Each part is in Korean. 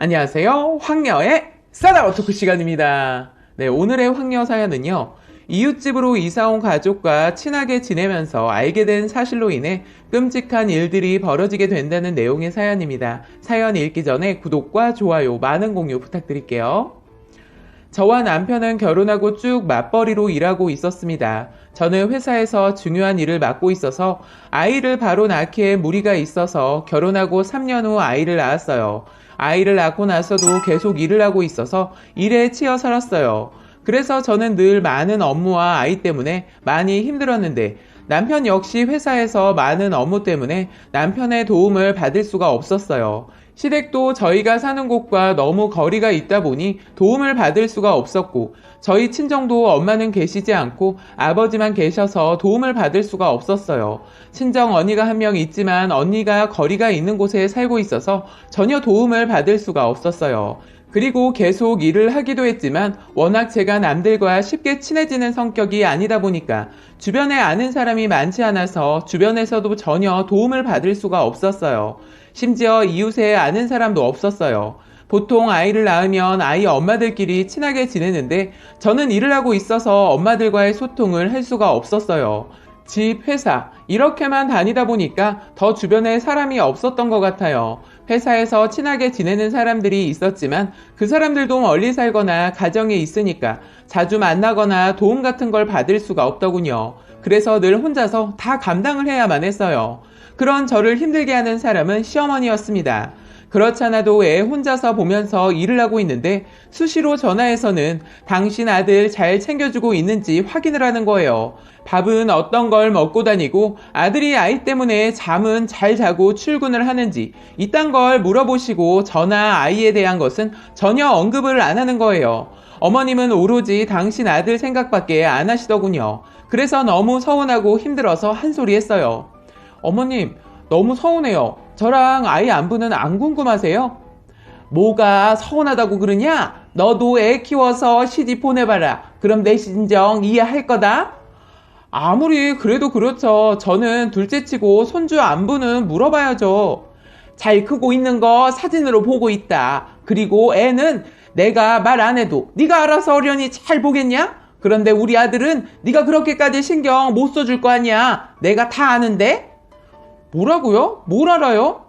안녕하세요. 황녀의 싸다워 토크 시간입니다. 네, 오늘의 황녀 사연은요. 이웃집으로 이사온 가족과 친하게 지내면서 알게 된 사실로 인해 끔찍한 일들이 벌어지게 된다는 내용의 사연입니다. 사연 읽기 전에 구독과 좋아요, 많은 공유 부탁드릴게요. 저와 남편은 결혼하고 쭉 맞벌이로 일하고 있었습니다. 저는 회사에서 중요한 일을 맡고 있어서 아이를 바로 낳기에 무리가 있어서 결혼하고 3년 후 아이를 낳았어요. 아이를 낳고 나서도 계속 일을 하고 있어서 일에 치여 살았어요. 그래서 저는 늘 많은 업무와 아이 때문에 많이 힘들었는데 남편 역시 회사에서 많은 업무 때문에 남편의 도움을 받을 수가 없었어요. 시댁도 저희가 사는 곳과 너무 거리가 있다 보니 도움을 받을 수가 없었고 저희 친정도 엄마는 계시지 않고 아버지만 계셔서 도움을 받을 수가 없었어요. 친정 언니가 한 명 있지만 언니가 거리가 있는 곳에 살고 있어서 전혀 도움을 받을 수가 없었어요. 그리고 계속 일을 하기도 했지만 워낙 제가 남들과 쉽게 친해지는 성격이 아니다 보니까 주변에 아는 사람이 많지 않아서 주변에서도 전혀 도움을 받을 수가 없었어요. 심지어 이웃에 아는 사람도 없었어요. 보통 아이를 낳으면 아이 엄마들끼리 친하게 지내는데 저는 일을 하고 있어서 엄마들과의 소통을 할 수가 없었어요. 집, 회사 이렇게만 다니다 보니까 더 주변에 사람이 없었던 것 같아요. 회사에서 친하게 지내는 사람들이 있었지만 그 사람들도 멀리 살거나 가정에 있으니까 자주 만나거나 도움 같은 걸 받을 수가 없더군요. 그래서 늘 혼자서 다 감당을 해야만 했어요. 그런 저를 힘들게 하는 사람은 시어머니였습니다. 그렇잖아도 애 혼자서 보면서 일을 하고 있는데 수시로 전화해서는 당신 아들 잘 챙겨주고 있는지 확인을 하는 거예요. 밥은 어떤 걸 먹고 다니고 아들이 아이 때문에 잠은 잘 자고 출근을 하는지 이딴 걸 물어보시고 저나 아이에 대한 것은 전혀 언급을 안 하는 거예요. 어머님은 오로지 당신 아들 생각밖에 안 하시더군요. 그래서 너무 서운하고 힘들어서 한 소리 했어요. 어머님, 너무 서운해요. 저랑 아이 안부는 안 궁금하세요? 뭐가 서운하다고 그러냐? 너도 애 키워서 시집 보내봐라. 그럼 내 심정 이해할 거다? 아무리 그래도 그렇죠. 저는 둘째치고 손주 안부는 물어봐야죠. 잘 크고 있는 거 사진으로 보고 있다. 그리고 애는 내가 말 안 해도 네가 알아서 어련히 잘 보겠냐? 그런데 우리 아들은 네가 그렇게까지 신경 못 써줄 거 아니야. 내가 다 아는데? 뭐라고요? 뭘 알아요?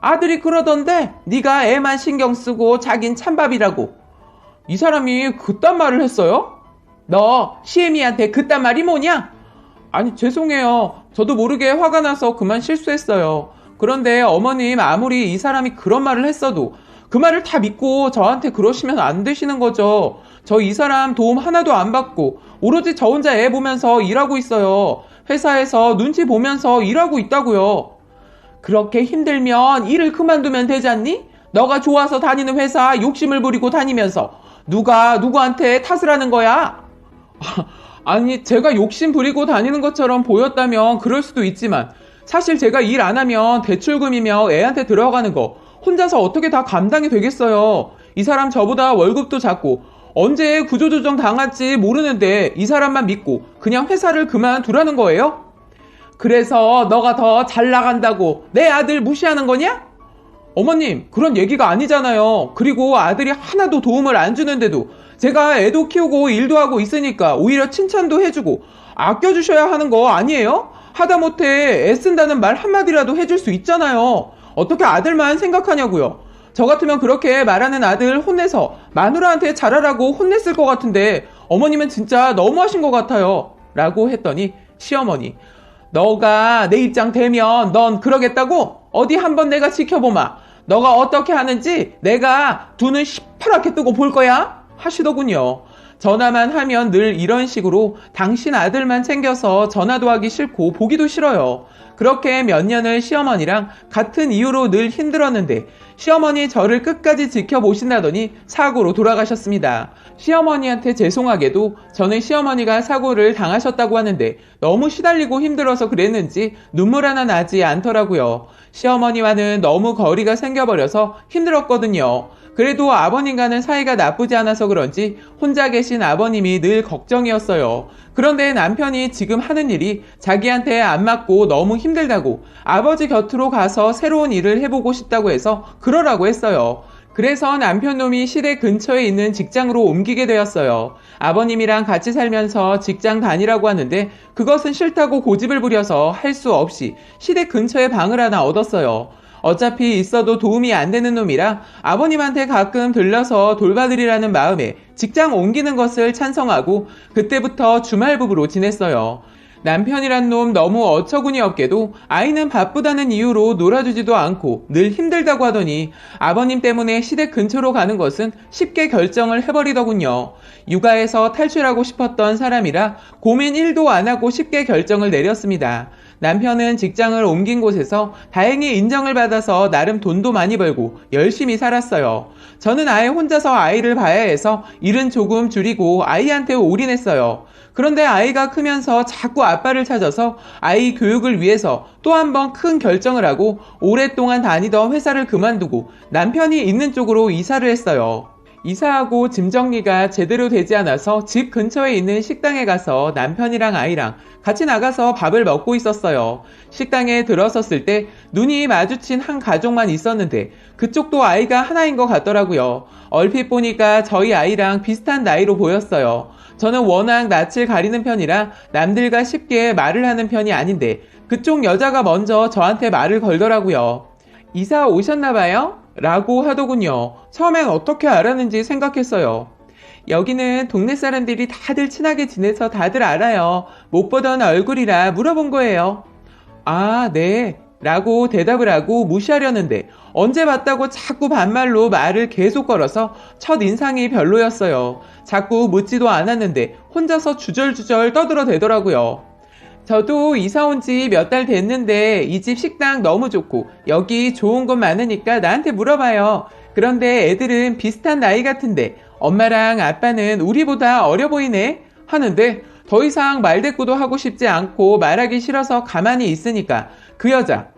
아들이 그러던데 네가 애만 신경 쓰고 자긴 찬밥이라고. 이 사람이 그딴 말을 했어요? 너 시애미한테 그딴 말이 뭐냐? 아니 죄송해요. 저도 모르게 화가 나서 그만 실수했어요. 그런데 어머님 아무리 이 사람이 그런 말을 했어도 그 말을 다 믿고 저한테 그러시면 안 되시는 거죠. 저 이 사람 도움 하나도 안 받고 오로지 저 혼자 애 보면서 일하고 있어요. 회사에서 눈치 보면서 일하고 있다고요. 그렇게 힘들면 일을 그만두면 되지 않니? 너가 좋아서 다니는 회사 욕심을 부리고 다니면서 누가 누구한테 탓을 하는 거야? 아니 제가 욕심 부리고 다니는 것처럼 보였다면 그럴 수도 있지만 사실 제가 일 안 하면 대출금이며 애한테 들어가는 거 혼자서 어떻게 다 감당이 되겠어요. 이 사람 저보다 월급도 작고 언제 구조조정 당할지 모르는데 이 사람만 믿고 그냥 회사를 그만두라는 거예요? 그래서 너가 더 잘 나간다고 내 아들 무시하는 거냐? 어머님 그런 얘기가 아니잖아요. 그리고 아들이 하나도 도움을 안 주는데도 제가 애도 키우고 일도 하고 있으니까 오히려 칭찬도 해주고 아껴주셔야 하는 거 아니에요? 하다못해 애쓴다는 말 한마디라도 해줄 수 있잖아요. 어떻게 아들만 생각하냐고요. 저 같으면 그렇게 말하는 아들 혼내서 마누라한테 잘하라고 혼냈을 것 같은데 어머님은 진짜 너무하신 것 같아요. 라고 했더니 시어머니 너가 내 입장 되면 넌 그러겠다고? 어디 한번 내가 지켜보마. 너가 어떻게 하는지 내가 두 눈 시퍼렇게 뜨고 볼 거야? 하시더군요. 전화만 하면 늘 이런 식으로 당신 아들만 챙겨서 전화도 하기 싫고 보기도 싫어요. 그렇게 몇 년을 시어머니랑 같은 이유로 늘 힘들었는데 시어머니 저를 끝까지 지켜보신다더니 사고로 돌아가셨습니다. 시어머니한테 죄송하게도 저는 시어머니가 사고를 당하셨다고 하는데 너무 시달리고 힘들어서 그랬는지 눈물 하나 나지 않더라고요. 시어머니와는 너무 거리가 생겨버려서 힘들었거든요. 그래도 아버님과는 사이가 나쁘지 않아서 그런지 혼자 계신 아버님이 늘 걱정이었어요. 그런데 남편이 지금 하는 일이 자기한테 안 맞고 너무 힘들다고 아버지 곁으로 가서 새로운 일을 해보고 싶다고 해서 그러라고 했어요. 그래서 남편 놈이 시댁 근처에 있는 직장으로 옮기게 되었어요. 아버님이랑 같이 살면서 직장 다니라고 하는데 그것은 싫다고 고집을 부려서 할 수 없이 시댁 근처에 방을 하나 얻었어요. 어차피 있어도 도움이 안 되는 놈이라 아버님한테 가끔 들러서 돌봐드리라는 마음에 직장 옮기는 것을 찬성하고 그때부터 주말 부부로 지냈어요. 남편이란 놈 너무 어처구니 없게도 아이는 바쁘다는 이유로 놀아주지도 않고 늘 힘들다고 하더니 아버님 때문에 시댁 근처로 가는 것은 쉽게 결정을 해버리더군요. 육아에서 탈출하고 싶었던 사람이라 고민 1도 안 하고 쉽게 결정을 내렸습니다. 남편은 직장을 옮긴 곳에서 다행히 인정을 받아서 나름 돈도 많이 벌고 열심히 살았어요. 저는 아예 혼자서 아이를 봐야 해서 일은 조금 줄이고 아이한테 올인했어요. 그런데 아이가 크면서 자꾸 아빠를 찾아서 아이 교육을 위해서 또 한 번 큰 결정을 하고 오랫동안 다니던 회사를 그만두고 남편이 있는 쪽으로 이사를 했어요. 이사하고 짐 정리가 제대로 되지 않아서 집 근처에 있는 식당에 가서 남편이랑 아이랑 같이 나가서 밥을 먹고 있었어요. 식당에 들어섰을 때 눈이 마주친 한 가족만 있었는데 그쪽도 아이가 하나인 것 같더라고요. 얼핏 보니까 저희 아이랑 비슷한 나이로 보였어요. 저는 워낙 낯을 가리는 편이라 남들과 쉽게 말을 하는 편이 아닌데 그쪽 여자가 먼저 저한테 말을 걸더라고요. 이사 오셨나봐요? 라고 하더군요. 처음엔 어떻게 알았는지 생각했어요. 여기는 동네 사람들이 다들 친하게 지내서 다들 알아요. 못 보던 얼굴이라 물어본 거예요. 아, 네. 라고 대답을 하고 무시하려는데 언제 봤다고 자꾸 반말로 말을 계속 걸어서 첫 인상이 별로였어요. 자꾸 묻지도 않았는데 혼자서 주절주절 떠들어대더라고요. 저도 이사 온 지 몇 달 됐는데 이 집 식당 너무 좋고 여기 좋은 곳 많으니까 나한테 물어봐요. 그런데 애들은 비슷한 나이 같은데 엄마랑 아빠는 우리보다 어려 보이네 하는데 더 이상 말대꾸도 하고 싶지 않고 말하기 싫어서 가만히 있으니까 그 여자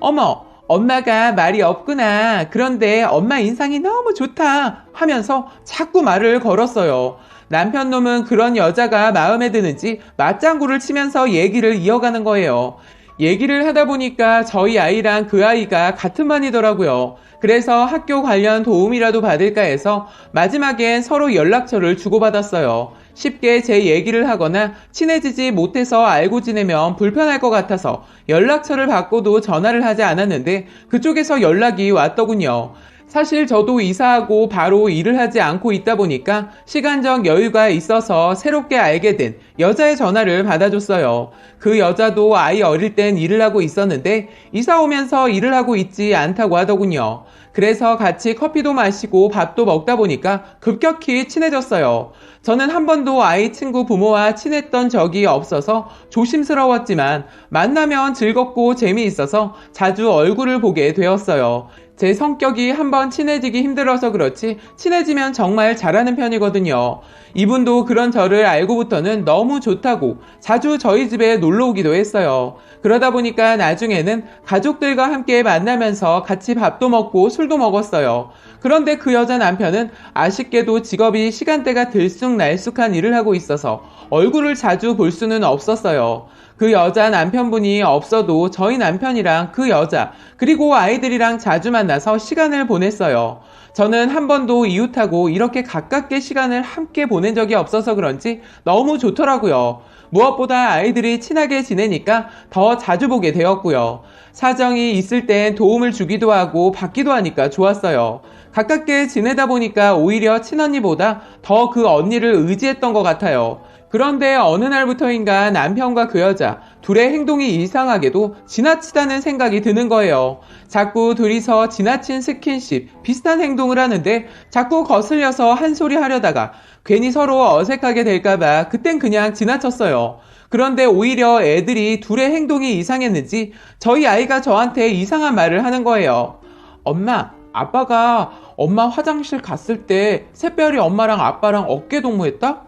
어머 엄마가 말이 없구나. 그런데 엄마 인상이 너무 좋다 하면서 자꾸 말을 걸었어요. 남편 놈은 그런 여자가 마음에 드는지 맞장구를 치면서 얘기를 이어가는 거예요. 얘기를 하다 보니까 저희 아이랑 그 아이가 같은 반이더라고요. 그래서 학교 관련 도움이라도 받을까 해서 마지막엔 서로 연락처를 주고받았어요. 쉽게 제 얘기를 하거나 친해지지 못해서 알고 지내면 불편할 것 같아서 연락처를 받고도 전화를 하지 않았는데 그쪽에서 연락이 왔더군요. 사실 저도 이사하고 바로 일을 하지 않고 있다 보니까 시간적 여유가 있어서 새롭게 알게 된 여자의 전화를 받아줬어요. 그 여자도 아이 어릴 땐 일을 하고 있었는데 이사 오면서 일을 하고 있지 않다고 하더군요. 그래서 같이 커피도 마시고 밥도 먹다 보니까 급격히 친해졌어요. 저는 한 번도 아이 친구 부모와 친했던 적이 없어서 조심스러웠지만 만나면 즐겁고 재미있어서 자주 얼굴을 보게 되었어요. 제 성격이 한번 친해지기 힘들어서 그렇지 친해지면 정말 잘하는 편이거든요. 이분도 그런 저를 알고부터는 너무 좋다고 자주 저희 집에 놀러 오기도 했어요. 그러다 보니까 나중에는 가족들과 함께 만나면서 같이 밥도 먹고 술도 먹었어요. 그런데 그 여자 남편은 아쉽게도 직업이 시간대가 들쑥날쑥한 일을 하고 있어서 얼굴을 자주 볼 수는 없었어요. 그 여자 남편분이 없어도 저희 남편이랑 그 여자 그리고 아이들이랑 자주 만나서 시간을 보냈어요. 저는 한 번도 이웃하고 이렇게 가깝게 시간을 함께 보낸 적이 없어서 그런지 너무 좋더라고요. 무엇보다 아이들이 친하게 지내니까 더 자주 보게 되었고요. 사정이 있을 땐 도움을 주기도 하고 받기도 하니까 좋았어요. 가깝게 지내다 보니까 오히려 친언니보다 더 그 언니를 의지했던 것 같아요. 그런데 어느 날부터인가 남편과 그 여자 둘의 행동이 이상하게도 지나치다는 생각이 드는 거예요. 자꾸 둘이서 지나친 스킨십, 비슷한 행동을 하는데 자꾸 거슬려서 한 소리 하려다가 괜히 서로 어색하게 될까봐 그땐 그냥 지나쳤어요. 그런데 오히려 애들이 둘의 행동이 이상했는지 저희 아이가 저한테 이상한 말을 하는 거예요. 엄마, 아빠가 엄마 화장실 갔을 때 새별이 엄마랑 아빠랑 어깨 동무했다?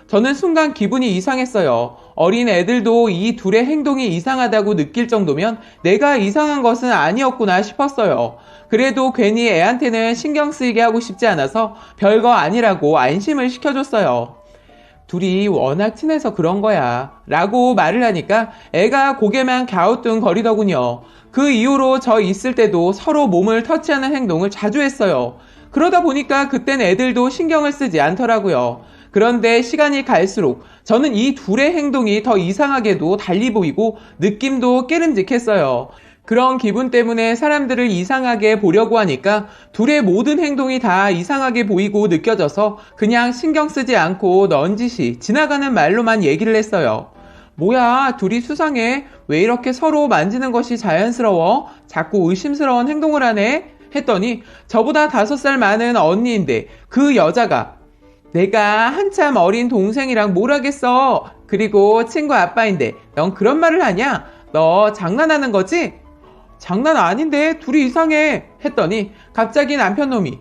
저는 순간 기분이 이상했어요. 어린 애들도 이 둘의 행동이 이상하다고 느낄 정도면 내가 이상한 것은 아니었구나 싶었어요. 그래도 괜히 애한테는 신경 쓰이게 하고 싶지 않아서 별거 아니라고 안심을 시켜줬어요. 둘이 워낙 친해서 그런 거야 라고 말을 하니까 애가 고개만 갸우뚱거리더군요. 그 이후로 저 있을 때도 서로 몸을 터치하는 행동을 자주 했어요. 그러다 보니까 그땐 애들도 신경을 쓰지 않더라고요. 그런데 시간이 갈수록 저는 이 둘의 행동이 더 이상하게도 달리 보이고 느낌도 깨름직했어요. 그런 기분 때문에 사람들을 이상하게 보려고 하니까 둘의 모든 행동이 다 이상하게 보이고 느껴져서 그냥 신경 쓰지 않고 넌지시 지나가는 말로만 얘기를 했어요. 뭐야, 둘이 수상해. 왜 이렇게 서로 만지는 것이 자연스러워? 자꾸 의심스러운 행동을 하네? 했더니 저보다 5살 많은 언니인데 그 여자가 내가 한참 어린 동생이랑 뭘 하겠어? 그리고 친구 아빠인데 넌 그런 말을 하냐? 너 장난하는 거지? 장난 아닌데 둘이 이상해 했더니 갑자기 남편 놈이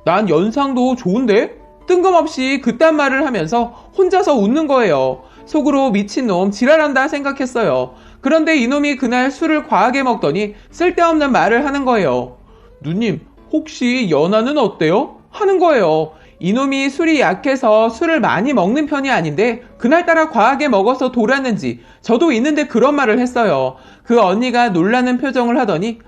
난 연상도 좋은데? 뜬금없이 그딴 말을 하면서 혼자서 웃는 거예요. 속으로 미친놈 지랄한다 생각했어요. 그런데 이놈이 그날 술을 과하게 먹더니 쓸데없는 말을 하는 거예요. 누님, 혹시 연하는 어때요? 하는 거예요. 이놈이 술이 약해서 술을 많이 먹는 편이 아닌데 그날따라 과하게 먹어서 돌았는지 저도 있는데 그런 말을 했어요. 그 언니가 놀라는 표정을 하더니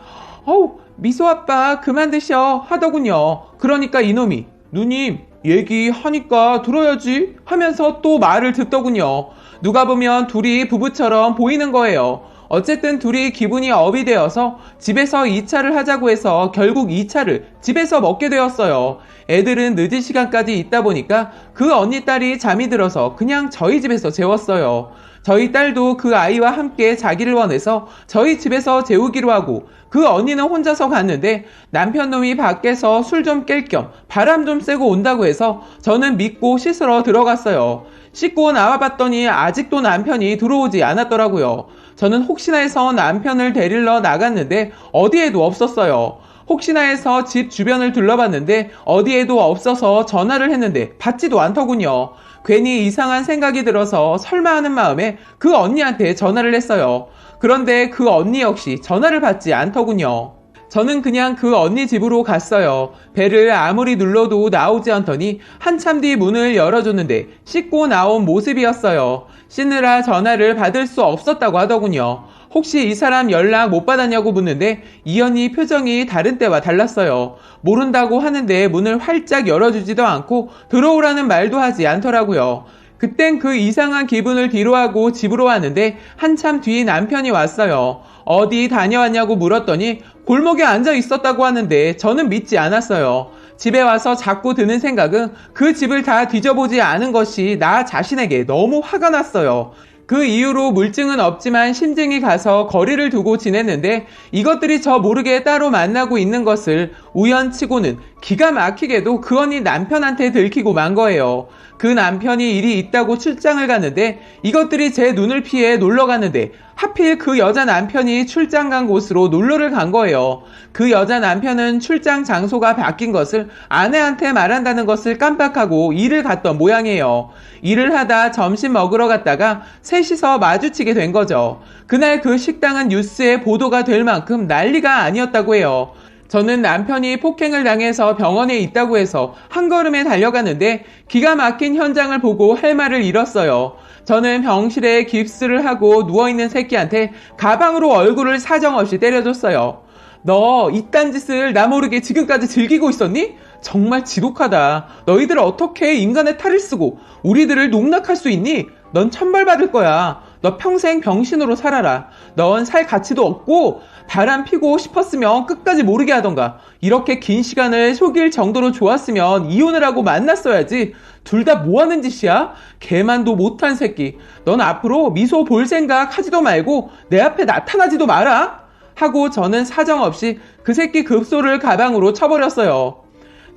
어우, 미소 아빠 그만 드셔 하더군요. 그러니까 이놈이 누님 얘기하니까 들어야지 하면서 또 말을 듣더군요. 누가 보면 둘이 부부처럼 보이는 거예요. 어쨌든 둘이 기분이 업이 되어서 집에서 2차를 하자고 해서 결국 2차를 집에서 먹게 되었어요. 애들은 늦은 시간까지 있다 보니까 그 언니 딸이 잠이 들어서 그냥 저희 집에서 재웠어요. 저희 딸도 그 아이와 함께 자기를 원해서 저희 집에서 재우기로 하고 그 언니는 혼자서 갔는데 남편 놈이 밖에서 술 좀 깰 겸 바람 좀 쐬고 온다고 해서 저는 믿고 씻으러 들어갔어요. 씻고 나와봤더니 아직도 남편이 들어오지 않았더라고요. 저는 혹시나 해서 남편을 데리러 나갔는데 어디에도 없었어요. 혹시나 해서 집 주변을 둘러봤는데 어디에도 없어서 전화를 했는데 받지도 않더군요. 괜히 이상한 생각이 들어서 설마 하는 마음에 그 언니한테 전화를 했어요. 그런데 그 언니 역시 전화를 받지 않더군요. 저는 그냥 그 언니 집으로 갔어요. 벨을 아무리 눌러도 나오지 않더니 한참 뒤 문을 열어줬는데 씻고 나온 모습이었어요. 씻느라 전화를 받을 수 없었다고 하더군요. 혹시 이 사람 연락 못 받았냐고 묻는데 이 언니 표정이 다른 때와 달랐어요. 모른다고 하는데 문을 활짝 열어주지도 않고 들어오라는 말도 하지 않더라고요. 그땐 그 이상한 기분을 뒤로하고 집으로 왔는데 한참 뒤 남편이 왔어요. 어디 다녀왔냐고 물었더니 골목에 앉아 있었다고 하는데 저는 믿지 않았어요. 집에 와서 자꾸 드는 생각은 그 집을 다 뒤져보지 않은 것이 나 자신에게 너무 화가 났어요. 그 이후로 물증은 없지만 심증이 가서 거리를 두고 지냈는데 이것들이 저 모르게 따로 만나고 있는 것을 우연치고는 기가 막히게도 그 언니 남편한테 들키고 만 거예요. 그 남편이 일이 있다고 출장을 갔는데 이것들이 제 눈을 피해 놀러 갔는데 하필 그 여자 남편이 출장 간 곳으로 놀러를 간 거예요. 그 여자 남편은 출장 장소가 바뀐 것을 아내한테 말한다는 것을 깜빡하고 일을 갔던 모양이에요. 일을 하다 점심 먹으러 갔다가 셋이서 마주치게 된 거죠. 그날 그 식당은 뉴스에 보도가 될 만큼 난리가 아니었다고 해요. 저는 남편이 폭행을 당해서 병원에 있다고 해서 한 걸음에 달려갔는데 기가 막힌 현장을 보고 할 말을 잃었어요. 저는 병실에 깁스를 하고 누워있는 새끼한테 가방으로 얼굴을 사정없이 때려줬어요. 너 이딴 짓을 나 모르게 지금까지 즐기고 있었니? 정말 지독하다. 너희들 어떻게 인간의 탈을 쓰고 우리들을 농락할 수 있니? 넌 천벌받을 거야. 너 평생 병신으로 살아라. 넌 살 가치도 없고 바람 피고 싶었으면 끝까지 모르게 하던가. 이렇게 긴 시간을 속일 정도로 좋았으면 이혼을 하고 만났어야지. 둘 다 뭐하는 짓이야? 개만도 못한 새끼. 넌 앞으로 미소 볼 생각 하지도 말고 내 앞에 나타나지도 마라. 하고 저는 사정없이 그 새끼 급소를 가방으로 쳐버렸어요.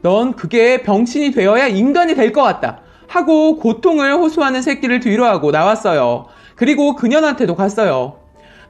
넌 그게 병신이 되어야 인간이 될 것 같다. 하고 고통을 호소하는 새끼를 뒤로하고 나왔어요. 그리고 그년한테도 갔어요.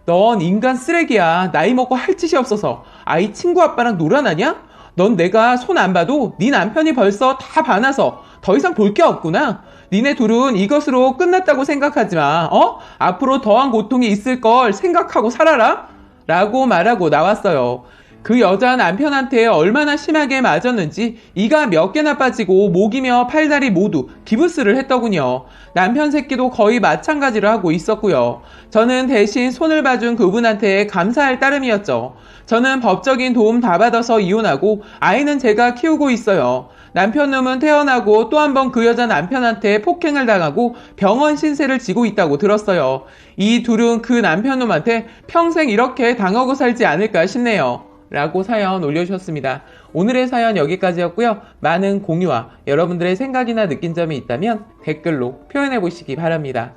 넌 인간 쓰레기야. 나이 먹고 할 짓이 없어서 아이 친구 아빠랑 놀아나냐? 넌 내가 손 안 봐도 네 남편이 벌써 다 반아서 더 이상 볼 게 없구나. 니네 둘은 이것으로 끝났다고 생각하지 마. 앞으로 더한 고통이 있을 걸 생각하고 살아라. 라고 말하고 나왔어요. 그 여자 남편한테 얼마나 심하게 맞았는지 이가 몇 개나 빠지고 목이며 팔다리 모두 기부스를 했더군요. 남편 새끼도 거의 마찬가지를 하고 있었고요. 저는 대신 손을 봐준 그분한테 감사할 따름이었죠. 저는 법적인 도움 다 받아서 이혼하고 아이는 제가 키우고 있어요. 남편 놈은 태어나고 또 한 번 그 여자 남편한테 폭행을 당하고 병원 신세를 지고 있다고 들었어요. 이 둘은 그 남편 놈한테 평생 이렇게 당하고 살지 않을까 싶네요. 라고 사연 올려주셨습니다. 오늘의 사연 여기까지였고요. 많은 공유와 여러분들의 생각이나 느낀 점이 있다면 댓글로 표현해 보시기 바랍니다.